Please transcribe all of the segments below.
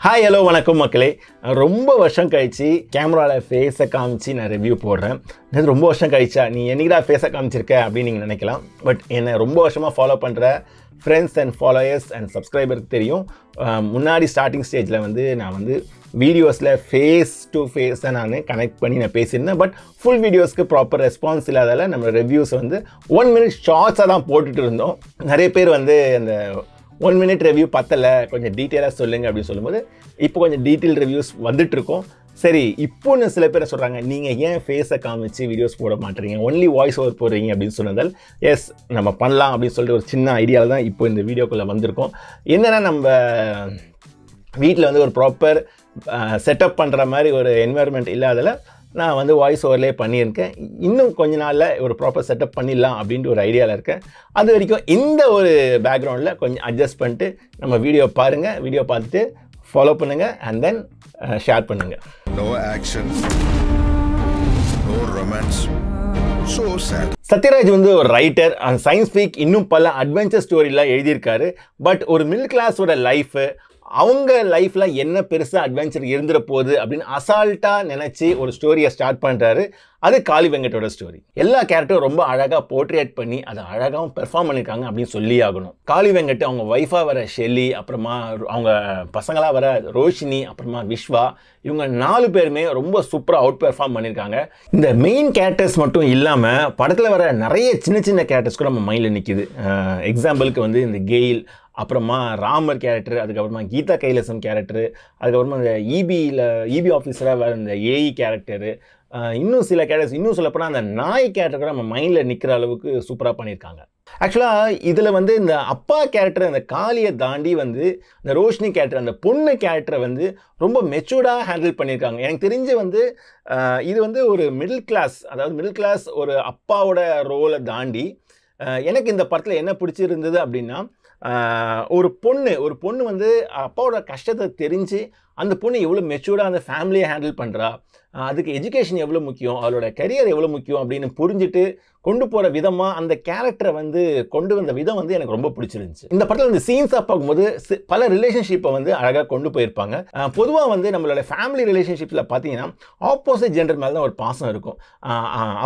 Hi hello வணக்கம் மக்களே. ரொம்ப வருஷம் கழிச்சு கேமராவில் ஃபேஸை காமிச்சு நான் ரிவ்யூ போடுறேன். இது ரொம்ப வருஷம் கழிச்சா நீ என்னைக்குடா ஃபேஸை காமிச்சிருக்க அப்படின்னு நீங்கள் நினைக்கலாம். பட் என்னை ரொம்ப வருஷமாக ஃபாலோ பண்ணுற ஃப்ரெண்ட்ஸ் அண்ட் ஃபாலோயர்ஸ் அண்ட் சப்ஸ்கிரைபருக்கு தெரியும். முன்னாடி ஸ்டார்டிங் ஸ்டேஜில் நான் வீடியோஸில் ஃபேஸ் டு ஃபேஸ் தான் நான் கனெக்ட் பண்ணி நான் பேசியிருந்தேன். பட் ஃபுல் வீடியோஸ்க்கு ப்ராப்பர் ரெஸ்பான்ஸ் இல்லாதால நம்ம ரிவ்யூஸ் 1 மினிட் ஷார்ட்ஸாக தான் போட்டுட்டு இருந்தோம். நிறைய பேர் அந்த 1 மினிட் ரிவ்யூ பத்தலை, கொஞ்சம் டீட்டெயிலாக சொல்லுங்கள் அப்படின்னு சொல்லும்போது இப்போ கொஞ்சம் டீட்டெயில் ரிவ்யூஸ் வந்துட்டுருக்கோம். சரி, இப்போன்னு சில பேர் சொல்கிறாங்க, நீங்கள் ஏன் ஃபேஸை காமிச்சு வீடியோஸ் போட மாட்டேறீங்க, ஒன்லி வாய்ஸ் ஓவர் போடுறீங்க அப்படின்னு சொன்னதால் எஸ் நம்ம பண்ணலாம் அப்படின்னு சொல்லிட்டு ஒரு சின்ன ஐடியாவில் தான் இப்போ இந்த வீடியோக்குள்ளே வந்திருக்கோம். என்னென்னா நம்ம வீட்டில் ஒரு ப்ராப்பர் செட்டப் பண்ணுற மாதிரி ஒரு என்வாயர்மெண்ட் இல்லாததில் நான் வாய்ஸ் ஓவர்லேயே பண்ணியிருக்கேன். இன்னும் கொஞ்ச நாளில் ஒரு ப்ராப்பர் செட்டப் பண்ணிடலாம் அப்படின்ட்டு ஒரு ஐடியாவில் இருக்கேன். அது வரைக்கும் இந்த ஒரு பேக்ரவுண்டில் கொஞ்சம் அட்ஜஸ்ட் பண்ணிட்டு நம்ம வீடியோ பாருங்கள். வீடியோ பார்த்துட்டு ஃபாலோ பண்ணுங்கள் அண்ட் தென் ஷேர் பண்ணுங்கள். No action, no romance, so sad. Sathyaraj ஒரு ரைட்டர் அண்ட் சயின்ஸ் ஃபீக், இன்னும் பல அட்வென்ச்சர் ஸ்டோரிலாம் எழுதியிருக்காரு. பட் ஒரு மிடில் கிளாஸோட லைஃபு, அவங்க லைஃப்பில் என்ன பெருசாக அட்வென்ச்சர் இருந்துட போகுது அப்படின்னு அசால்ட்டாக நினச்சி ஒரு ஸ்டோரியை ஸ்டார்ட் பண்ணுறாரு. அது காளி வெங்கட்டோட ஸ்டோரி. எல்லா கேரக்டரும் ரொம்ப அழகாக போர்ட்ரேட் பண்ணி அதை அழகாகவும் பெர்ஃபார்ம் பண்ணியிருக்காங்க அப்படின்னு சொல்லி ஆகணும். காளி வெங்கட், அவங்க ஒய்ஃபாக வர ஷெல்லி, அப்புறமா அவங்க பசங்களாக வர ரோஷினி, அப்புறமா விஸ்வா, இவங்க 4 பேருமே ரொம்ப சூப்பராக அவுட் பெர்ஃபார்ம் பண்ணியிருக்காங்க. இந்த மெயின் கேரக்டர்ஸ் மட்டும் இல்லாமல் படத்தில் வர நிறைய சின்ன சின்ன கேரக்டர்ஸ் கூட நம்ம மைண்டில் நிற்கிது. எக்ஸாம்பிளுக்கு இந்த கெயில், அப்புறமா ராமர் கேரக்டர், அதுக்கப்புறமா கீதா கைலாசம் கேரக்டரு, அதுக்கப்புறமா இந்த இபி ஆஃபீஸராக வர இந்த ஏஇ கேரக்டரு, இன்னும் சில கேரக்டர்ஸ், இன்னும் சொல்லப்போனால் அந்த நாய் கேரக்டர் கூட நம்ம மைண்டில் நிற்கிற அளவுக்கு சூப்பராக பண்ணியிருக்காங்க. ஆக்சுவலாக இதில் இந்த அப்பா கேரக்டர், அந்த காளியை தாண்டி இந்த ரோஷினி கேரக்டர், அந்த பொண்ணு கேரக்டரை ரொம்ப மெச்சூர்டாக ஹேண்டில் பண்ணியிருக்காங்க. எனக்கு தெரிஞ்சு இது ஒரு மிடில் கிளாஸ், அதாவது மிடில் கிளாஸ் ஒரு அப்பாவோட ரோலை தாண்டி எனக்கு இந்த படத்தில் என்ன பிடிச்சிருந்தது அப்படின்னா, ஒரு பொண்ணு அப்பாவோட கஷ்டத்தை தெரிஞ்சு அந்த பொண்ணு எவ்வளோ மெச்சூர்டாக அந்த ஃபேமிலியை ஹேண்டில் பண்ணுறா, அதுக்கு எஜுகேஷன் எவ்வளோ முக்கியம், அவளோட கரியர் எவ்வளோ முக்கியம் அப்படின்னு புரிஞ்சுட்டு கொண்டு போகிற விதமாக அந்த கேரக்டரை கொண்டு வந்த விதம் எனக்கு ரொம்ப பிடிச்சிருந்துச்சு. இந்த படத்தில் இந்த சீன்ஸாக பார்க்கும்போது பல ரிலேஷன்ஷிப்பை அழகாக கொண்டு போயிருப்பாங்க. பொதுவாக நம்மளோட ஃபேமிலி ரிலேஷன்ஷிப்பில் பார்த்தீங்கன்னா ஆப்போசிட் ஜெண்டர் மேலே தான் ஒரு பாசம் இருக்கும்.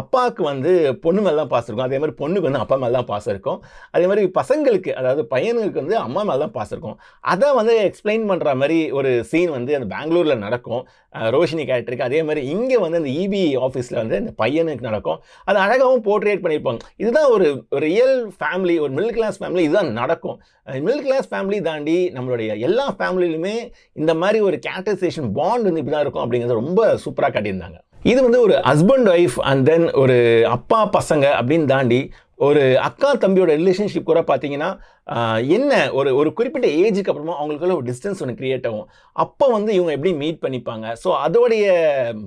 அப்பாவுக்கு பொண்ணு மேலே தான் பாசம் இருக்கும், அதே மாதிரி பொண்ணுக்கு அப்பா மேலே தான் பாசம் இருக்கும். அதே மாதிரி பசங்களுக்கு, அதாவது பையனுக்கு அம்மா மேலே தான் பாசம் இருக்கும். அதை எக்ஸ்பிளைன் பண்ணுற மாதிரி ஒரு சீன் அந்த பெங்களூரில் நடக்கும் ரோஷினி கேரக்டருக்கு. அதே மாதிரி இங்கே அந்த இபி ஆஃபீஸில் இந்த பையனுக்கு நடக்கும். அது அழகாகவும் போர்ட்ரேட் பண்ணியிருப்பாங்க. இதுதான் ஒரு ரியல் ஃபேமிலி, ஒரு மிடில் கிளாஸ் ஃபேமிலி, இதுதான் நடக்கும். மிடில் கிளாஸ் ஃபேமிலி தாண்டி நம்மளுடைய எல்லா ஃபேமிலியிலுமே இந்த மாதிரி ஒரு கேரக்டரைசேஷன் பாண்ட் இப்படி தான் இருக்கும் அப்படிங்கிறத ரொம்ப சூப்பராக காட்டியிருந்தாங்க. இது ஒரு ஹஸ்பண்ட் ஒய்ஃப் அண்ட் தென் ஒரு அப்பா பசங்க அப்படின்னு தாண்டி ஒரு அக்கா தம்பியோட ரிலேஷன்ஷிப் கூட பார்த்தீங்கன்னா என்ன ஒரு குறிப்பிட்ட ஏஜுக்கு அப்புறமா அவங்களுக்குள்ள ஒரு டிஸ்டன்ஸ் கிரியேட் ஆகும். அப்போ இவங்க எப்படி மீட் பண்ணிப்பாங்க, ஸோ அதோடைய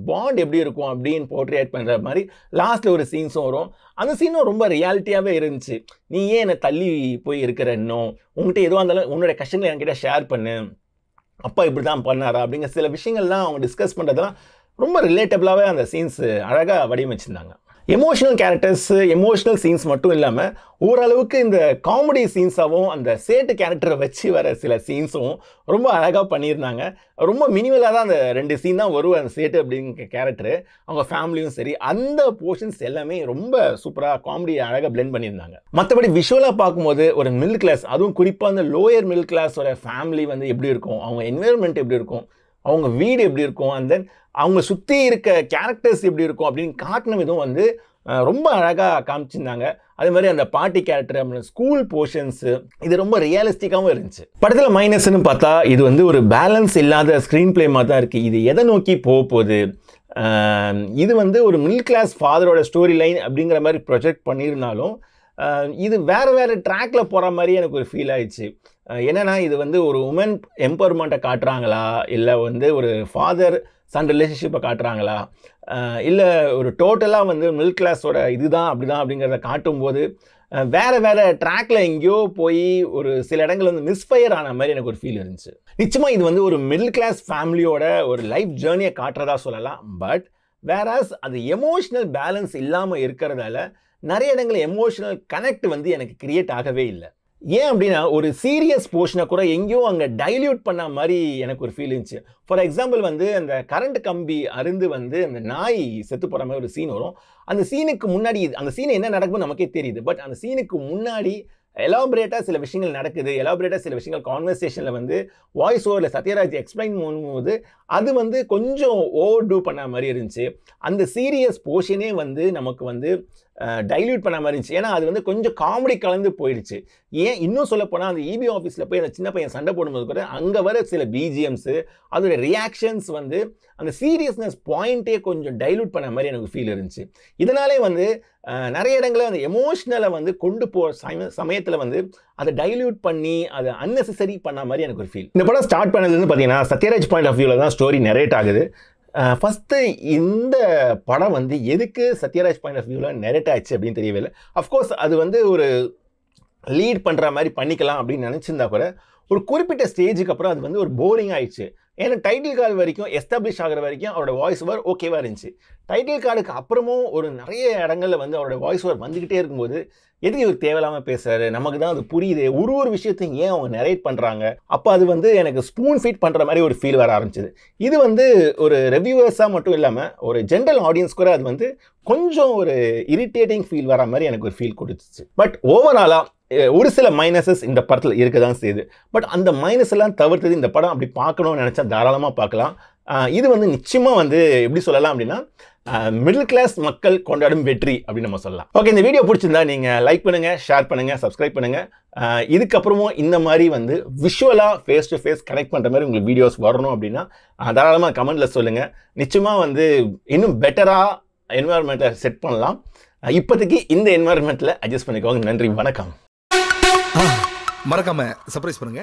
பாண்ட் எப்படி இருக்கும் அப்படின்னு போர்ட்ரேட் பண்ணுற மாதிரி லாஸ்ட்டில் ஒரு சீன்ஸும் வரும். அந்த சீனும் ரொம்ப ரியாலிட்டியாகவே இருந்துச்சு. நீ ஏன் என்னை தள்ளி போய் இருக்கிற, இன்னும் உங்கள்கிட்ட எதுவாக இருந்தாலும் உன்னோட கஷ்டங்களை என்கிட்ட ஷேர் பண்ணு, அப்பா இப்படி தான் பண்ணாரா அப்படிங்கிற சில விஷயங்கள்லாம் அவங்க டிஸ்கஸ் பண்ணுறதுலாம் ரொம்ப ரிலேட்டபிளாகவே அந்த சீன்ஸ் அழகாக வடிவமைச்சிருந்தாங்க. எமோஷனல் கேரக்டர்ஸ், எமோஷனல் சீன்ஸ் மட்டும் இல்லாமல் ஓரளவுக்கு இந்த காமெடி சீன்ஸாகவும் அந்த சேட்டு கேரக்டரை வச்சு வர சில சீன்ஸும் ரொம்ப அழகாக பண்ணியிருந்தாங்க. ரொம்ப மினிமலாக தான் அந்த 2 சீன் தான் வரும். அந்த சேட்டு அப்படிங்கிற கேரக்டரு, அவங்க ஃபேமிலியும் சரி, அந்த போர்ஷன்ஸ் எல்லாமே ரொம்ப சூப்பராக காமெடி அழகாக பிளெண்ட் பண்ணியிருந்தாங்க. மற்றபடி விஷுவலாக பார்க்கும்போது ஒரு மிடில் கிளாஸ், அதுவும் குறிப்பாக அந்த லோயர் மிடில் கிளாஸோட ஃபேமிலி எப்படி இருக்கும், அவங்க என்வைரன்மெண்ட் எப்படி இருக்கும், அவங்க வீடு எப்படி இருக்கும், அண்ட் தென் அவங்க சுற்றி இருக்க கேரக்டர்ஸ் எப்படி இருக்கும் அப்படின்னு காட்டின விதம் ரொம்ப அழகாக காமிச்சிருந்தாங்க. அதே மாதிரி அந்த பாட்டி கேரக்டர், ஸ்கூல் போர்ஷன்ஸு, இது ரொம்ப ரியலிஸ்டிக்காகவும் இருந்துச்சு. படத்தில் மைனஸ்ன்னு பார்த்தா இது ஒரு பேலன்ஸ் இல்லாத ஸ்க்ரீன் பிளே மாதிரி தான் இருக்குது. இது எதை நோக்கி போகுது, இது ஒரு மிடில் கிளாஸ் ஃபாதரோட ஸ்டோரி லைன் அப்படிங்கிற மாதிரி ப்ரொஜெக்ட் பண்ணியிருந்தாலும் இது வேறு ட்ராக்ல போகிற மாதிரி எனக்கு ஒரு ஃபீல் ஆயிடுச்சு. என்னென்னா இது ஒரு உமன் எம்பவர்மெண்ட்டை காட்டுறாங்களா, இல்லை ஒரு ஃபாதர் சன் ரிலேஷன்ஷிப்பை காட்டுறாங்களா, இல்லை ஒரு டோட்டலாக மிடில் கிளாஸோட இதுதான் அப்படிதான் அப்படிங்கிறத காட்டும்போது வேறு ட்ராக்ல எங்கேயோ போய் ஒரு சில இடங்கள் மிஸ்ஃபயர் ஆன மாதிரி எனக்கு ஒரு ஃபீல் இருந்துச்சு. நிச்சயமாக இது ஒரு மிடில் கிளாஸ் ஃபேமிலியோட ஒரு லைஃப் ஜேர்னியை காட்டுறதா சொல்லலாம். பட் வேறாஸ் அது எமோஷ்னல் பேலன்ஸ் இல்லாமல் இருக்கிறதால நிறைய இடங்களில் எமோஷனல் கனெக்ட் எனக்கு கிரியேட் ஆகவே இல்லை. ஏன் அப்படின்னா ஒரு சீரியஸ் போர்ஷனை கூட எங்கேயோ அங்கே டைல்யூட் பண்ண மாதிரி எனக்கு ஒரு ஃபீல் இருந்துச்சு. ஃபார் எக்ஸாம்பிள் வந்து அந்த கரண்ட் கம்பி அருந்து வந்து அந்த நாய் செத்து போகிற மாதிரி ஒரு சீன் வரும். அந்த சீனுக்கு முன்னாடி அந்த சீன் என்ன நடக்கும்னு நமக்கே தெரியுது. பட் அந்த சீனுக்கு முன்னாடி எலாபரேட்டாக சில விஷயங்கள் நடக்குது, எலாபரேட்டாக சில விஷயங்கள் கான்வர்சேஷனில் வந்து வாய்ஸ் ஓவரில் சத்யராஜ் எக்ஸ்பிளைன் பண்ணும்போது அது வந்து கொஞ்சம் ஓவர் டூ பண்ண மாதிரி இருந்துச்சு. அந்த சீரியஸ் போர்ஷனே வந்து நமக்கு வந்து டைல்யூட் பண்ண மாதிரி இருந்துச்சு. ஏன்னா அது வந்து கொஞ்சம் காமெடி கலந்து போயிடுச்சு. ஏன் இன்னும் சொல்லப்போனால் அந்த இபி ஆஃபீஸில் போய் அந்த சின்ன பையன் சண்டை போடும்போது கூட அங்கே வர சில பிஜிஎம்ஸு அதோட ரியாக்ஷன்ஸ் வந்து அந்த சீரியஸ்னஸ் பாயிண்ட்டே கொஞ்சம் டைல்யூட் பண்ண மாதிரி எனக்கு ஃபீல் இருந்துச்சு. இதனாலே வந்து நிறைய இடங்களில் அந்த எமோஷ்னலை வந்து கொண்டு போகிற சமயத்தில் வந்து அதை டைல்யூட் பண்ணி அதை அன்னெசரி பண்ண மாதிரி எனக்கு ஒரு ஃபீல். இந்த படம் ஸ்டார்ட் பண்ணதுன்னு பார்த்தீங்கன்னா சத்யராஜ் பாயிண்ட் ஆஃப் வியூவில் தான் ஸ்டோரி நரேட் ஆகுது. ஃபஸ்ட்டு இந்த படம் வந்து எதுக்கு சத்யராஜ் பாயிண்ட் ஆஃப் வியூவில் நரேட் ஆச்சு அப்படின்னு தெரியவே இல்லை. அஃப்கோர்ஸ் அது வந்து ஒரு லீட் பண்ணுற மாதிரி பண்ணிக்கலாம் அப்படின்னு நினச்சிருந்தா கூட ஒரு குறிப்பிட்ட ஸ்டேஜுக்கு அப்புறம் அது வந்து ஒரு போரிங் ஆயிடுச்சு. ஏன்னா டைட்டில் கார்டு வரைக்கும் எஸ்டாப்ளிஷ் ஆகிற வரைக்கும் அவரோட வாய்ஸ் ஓவர் ஓகேவாக இருந்துச்சு. டைட்டில் கார்டுக்கு அப்புறமும் ஒரு நிறைய இடங்களில் வந்து அவரோட வாய்ஸ் ஓவர் வந்துக்கிட்டே இருக்கும்போது எதுக்கு இவர் தேவையில்லாமல் பேசுகிறாரு, நமக்கு தான் அது புரியுது, ஒரு விஷயத்தையும் ஏன் அவங்க நரேட் பண்ணுறாங்க, அப்போ அது வந்து எனக்கு ஸ்பூன் ஃபீட் பண்ணுற மாதிரி ஒரு ஃபீல் வர ஆரம்பிச்சிது. இது வந்து ஒரு ரிவ்யூவர்ஸாக மட்டும் இல்லாமல் ஒரு ஜென்ரல் ஆடியன்ஸ் கூட அது வந்து கொஞ்சம் ஒரு இரிட்டேட்டிங் ஃபீல் வர மாதிரி எனக்கு ஒரு ஃபீல் கொடுத்துச்சு. பட் ஓவராலாக ஒரு சில மைனஸஸ் இந்த படத்தில் இருக்க தான் செய்யுது. பட் அந்த மைனஸ் எல்லாம் தவிர்த்தது இந்த படம் அப்படி பார்க்கணும்னு நினச்சா தாராளமாக பார்க்கலாம். இது வந்து நிச்சயமாக வந்து எப்படி சொல்லலாம் அப்படின்னா மிடில் கிளாஸ் மக்கள் கொண்டாடும் வெற்றி அப்படின்னு நம்ம சொல்லலாம். ஓகே, இந்த வீடியோ பிடிச்சிருந்தா நீங்கள் லைக் பண்ணுங்கள், ஷேர் பண்ணுங்கள், சப்ஸ்கிரைப் பண்ணுங்கள். இதுக்கப்புறமும் இந்த மாதிரி வந்து விஷுவலாக ஃபேஸ் டு ஃபேஸ் கனெக்ட் பண்ணுற மாதிரி உங்களுக்கு வீடியோஸ் வரணும் அப்படின்னா தாராளமாக கமெண்ட்டில் சொல்லுங்கள். நிச்சயமாக வந்து இன்னும் பெட்டராக என்வாயர்மெண்ட்டை செட் பண்ணலாம். இப்போதைக்கு இந்த என்வாயர்மெண்ட்டில் அட்ஜஸ்ட் பண்ணிக்கோங்க. நன்றி, வணக்கம். மறக்காம சர்ப்ரைஸ் பண்ணுங்க.